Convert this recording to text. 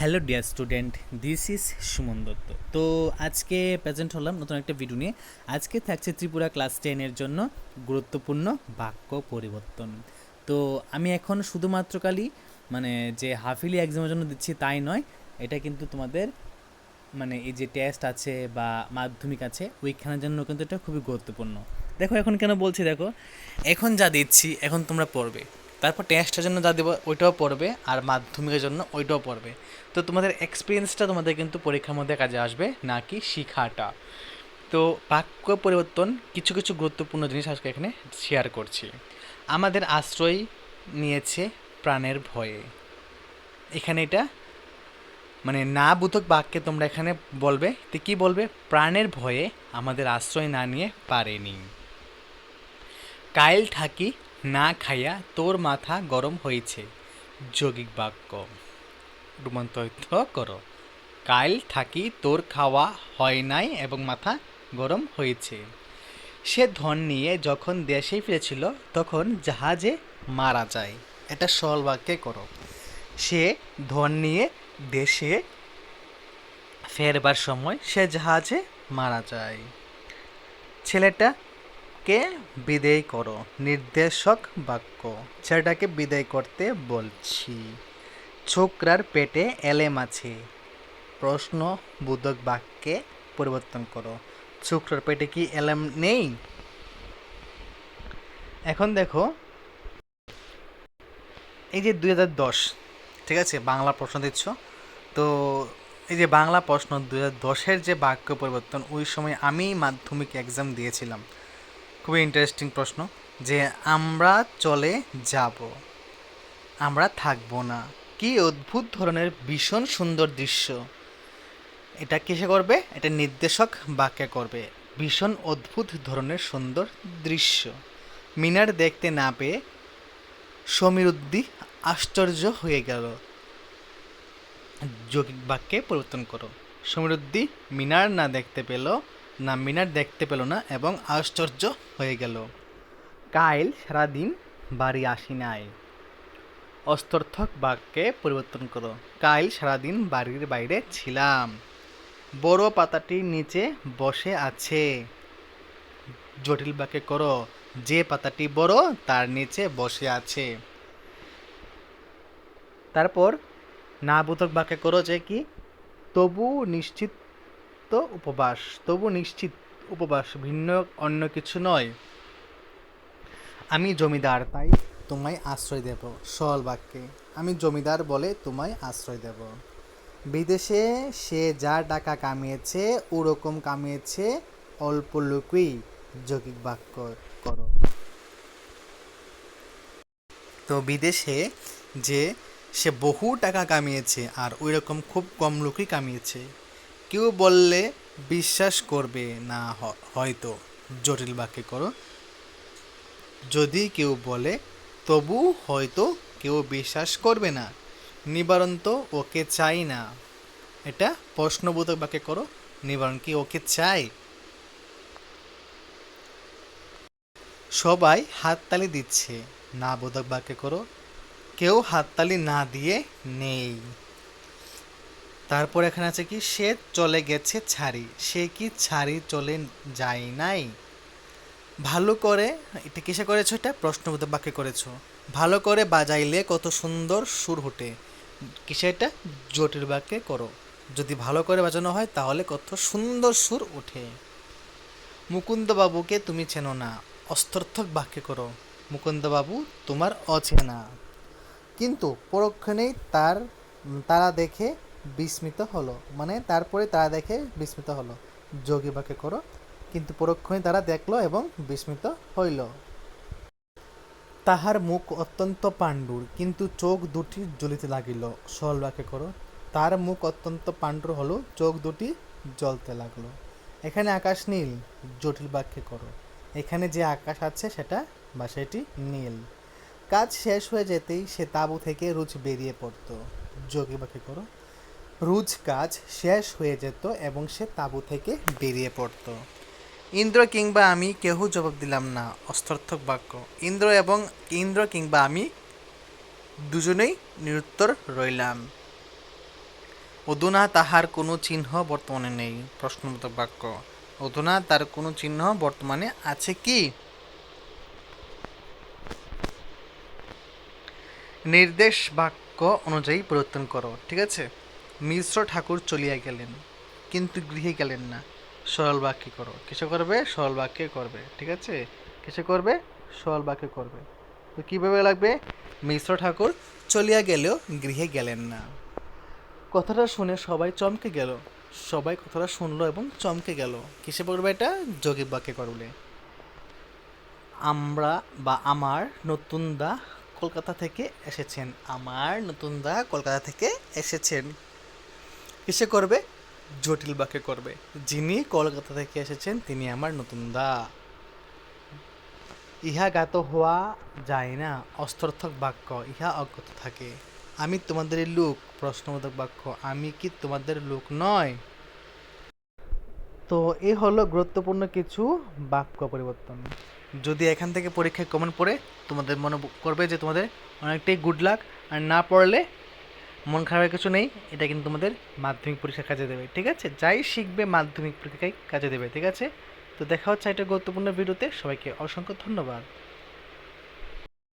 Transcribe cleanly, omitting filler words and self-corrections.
Hello dear student, this is Suman Dutta. তো আজকে present হলাম নতুন একটা ভিডিও নিয়ে। আজকে থাকছে ত্রিপুরা ক্লাস 10-এর জন্য গুরুত্বপূর্ণ বাক্য পরিবর্তন। তো আমি এখন শুধুমাত্র মানে যে হাফিলি এক্সামের জন্য দিচ্ছি তাই নয়, এটা কিন্তু তোমাদের মানে এই যে টেস্ট আছে বা মাধ্যমিক আছে ওইখানের জন্য কিন্তু এটা খুবই গুরুত্বপূর্ণ। দেখো এখন কেন বলছি, দেখো এখন যা দিচ্ছি এখন তোমরা পড়বে, তারপর টেস্টের জন্য যা দেবো ওইটাও পড়বে, আর মাধ্যমিকের জন্য ওইটাও পড়বে। তো তোমাদের এক্সপিরিয়েন্সটা তোমাদের কিন্তু পরীক্ষার মধ্যে কাজে আসবে, নাকি শিখাটা। তো বাক্য পরিবর্তন কিছু কিছু গুরুত্বপূর্ণ জিনিস আজকে এখানে শেয়ার করছি। আমাদের আশ্রয় নিয়েছে প্রাণের ভয়ে, এখানে এটা মানে না বোধক বাক্যে তোমরা এখানে বলবে, তো কী বলবে? প্রাণের ভয়ে আমাদের আশ্রয় না নিয়ে পারেনি। কাইল থাকি না খাইয়া তোর মাথা গরম হয়েছে, যৌগিক বাক্য। রূপান্তরিত করো। কাইল থাকি তোর খাওয়া হয় নাই এবং মাথা গরম হয়েছে। সে ধন নিয়ে যখন দেশে ফিরেছিল তখন জাহাজে মারা যায়। এটা সরল বাক্যে করো। সে ধন নিয়ে দেশে ফেরবার সময় সে জাহাজে মারা যায়। ছেলেটাকে বিদেয় করো। নির্দেশক বাক্য। ছেলেটাকে বিদায় করতে বলছি। ছোকরার পেটে এলেম আছে। প্রশ্নবোধক বাক্যে পরিবর্তন করো। ছোকরার পেটে কি এলেম নেই? এখন দেখো, এই যে 2010, ঠিক আছে, বাংলা প্রশ্ন দিচ্ছ। তো এই যে বাংলা প্রশ্ন 2010-এর যে বাক্য পরিবর্তন, ওই সময় আমি মাধ্যমিক এক্সাম দিয়েছিলাম। খুবই ইন্টারেস্টিং প্রশ্ন, যে আমরা চলে যাব, আমরা থাকবো না। কি অদ্ভুত ধরনের ভীষণ সুন্দর দৃশ্য। এটা কিসে করবে? এটা নির্দেশক বাক্যে করবে। ভীষণ অদ্ভুত ধরনের সুন্দর দৃশ্য। মিনার দেখতে না পেয়ে সমীরুদ্দি আশ্চর্য হয়ে গেল। যৌগিক বাক্যে পরিবর্তন করো। সমীরুদ্দি মিনার না দেখতে পেল, না মিনার দেখতে পেল না এবং আশ্চর্য হয়ে গেল। কাইল সারাদিন বাড়ি আসি নাই। অস্তর্থক বাক্যে পরিবর্তন করো। কাইল সারাদিন বাড়ির বাইরে ছিলাম। বড় পাতাটির নিচে বসে আছে। জটিল বাক্যে করো। যে পাতাটি বড় তার নিচে বসে আছে। তারপর না বোধক বাক্যে করো যে কি? তবু নিশ্চিত উপবাস। তবু নিশ্চিত উপবাস, ভিন্ন অন্য কিছু নয়। আমি জমিদার, তাই তোমায় আশ্রয় দেব। সরল বাক্যে আমি জমিদার বলে তোমায় আশ্রয় দেব। বিদেশে সে যা টাকা কামিয়েছে ওরকম কামিয়েছে অল্প লোকই। যৌগিক বাক্য করো। তো বিদেশে যে সে বহু টাকা কামিয়েছে আর ওই রকম খুব কম লোকই কামিয়েছে। কেউ বললে বিশ্বাস করবে না হয়তো। জটিল বাক্যে করো। যদি কেউ বলে তবু হয়তো কেউ বিশ্বাস করবে না। নিবারণ তো ওকে চাই না। এটা প্রশ্নবোধক বাক্যে করো। নিবারণ কি ওকে চাই? সবাই হাততালি দিচ্ছে। না বোধক বাক্যে করো। কেউ হাততালি না দিয়ে নেই। তারপর এখানে আছে কি? সে চলে গেছে ছাড়ি। সে কি ছাড়ি চলে যায় নাই? ভালো করে, এটা কিসে করেছো? এটা প্রশ্নবোধক বাক্যে করেছো। ভালো করে বাজাইলে কত সুন্দর সুর ওঠে। কিসে এটা? জটিল বাক্যে করো। যদি ভালো করে বাজানো হয় তাহলে কত সুন্দর সুর ওঠে। মুকুন্দবাবুকে তুমি চেনো না। অস্তর্থক বাক্যে করো। মুকুন্দবাবু তোমার অচেনা। কিন্তু পরক্ষণেই তারা দেখে বিস্মিত হলো। মানে তারপরে তারা দেখে বিস্মিত হলো। যোগী বাক্যে করো। কিন্তু পরক্ষণে তারা দেখলো এবং বিস্মিত হইল। তাহার মুখ অত্যন্ত পাণ্ডুর, কিন্তু চোখ দুটি জ্বলিতে লাগিল। সরল বাক্যে করো। তার মুখ অত্যন্ত পাণ্ডুর হলো, চোখ দুটি জ্বলতে লাগলো। এখানে আকাশ নীল। জটিল বাক্যে করো। এখানে যে আকাশ আছে সেটা বা সেটি নীল। কাজ শেষ হয়ে যেতেই সে তাঁবু থেকে রুজ বেরিয়ে পড়তো। যোগী বাক্যে করো। রুজ কাজ শেষ হয়ে যেত এবং সে তাঁবু থেকে বেরিয়ে পড়তো। ইন্দ্র কিংবা আমি কেহ জবাব দিলাম না। অস্তর্থক বাক্য। ইন্দ্র কিংবা আমি দুজনেই নিরুত্তর রইলাম। অধুনা তাহার কোনো চিহ্ন বর্তমানে নেই। প্রশ্নবোধক বাক্য। অধুনা তার কোনো চিহ্ন বর্তমানে আছে কি? নির্দেশ বাক্য অনুযায়ী পরিবর্তন করো। ঠিক আছে। মিশ্র ঠাকুর চলিয়া গেলেন কিন্তু গৃহে গেলেন না। সরল বাক্যে করো। কিসে করবে? সরল বাক্যে করবে। ঠিক আছে। কিসে করবে? সরল বাক্যে করবে। তো কীভাবে লাগবে? মিশ্র ঠাকুর চলিয়া গেলেও গৃহে গেলেন না। কথাটা শুনে সবাই চমকে গেল। সবাই কথাটা শুনলো এবং চমকে গেল। কিসে করবে এটা? যৌগিক বাক্যে করবে। আমরা বা আমার নতুন দা কলকাতা থেকে এসেছেন। আমার নতুন দা কলকাতা থেকে এসেছেন। কিসে করবে? জটিল বাক্যে করবে। যিনি কলকাতা থেকে এসেছেন তিনি আমার নতুন দা। ইহা জ্ঞাত হওয়া যায় না। অস্ত্রর্থক বাক্য। ইহা অজ্ঞাত থাকে। আমি তোমাদের লোক। প্রশ্নবোধক বাক্য। আমি কি তোমাদের লোক নয়? তো এই হলো গুরুত্বপূর্ণ কিছু বাক্য পরিবর্তন। যদি এখান থেকে পরীক্ষায় কমন পড়ে তোমাদের মনে করবে যে তোমাদের অনেকটাই গুড লাক, আর না পড়লে মন খারাপের কিছু নেই, এটা কিন্তু তোমাদের মাধ্যমিক পরীক্ষা কাজে দেবে। ঠিক আছে। যাই শিখবে মাধ্যমিক পরীক্ষায় কাজে দেবে। ঠিক আছে। তো দেখা হচ্ছে একটা গুরুত্বপূর্ণ ভিডিওতে। সবাইকে অসংখ্য ধন্যবাদ।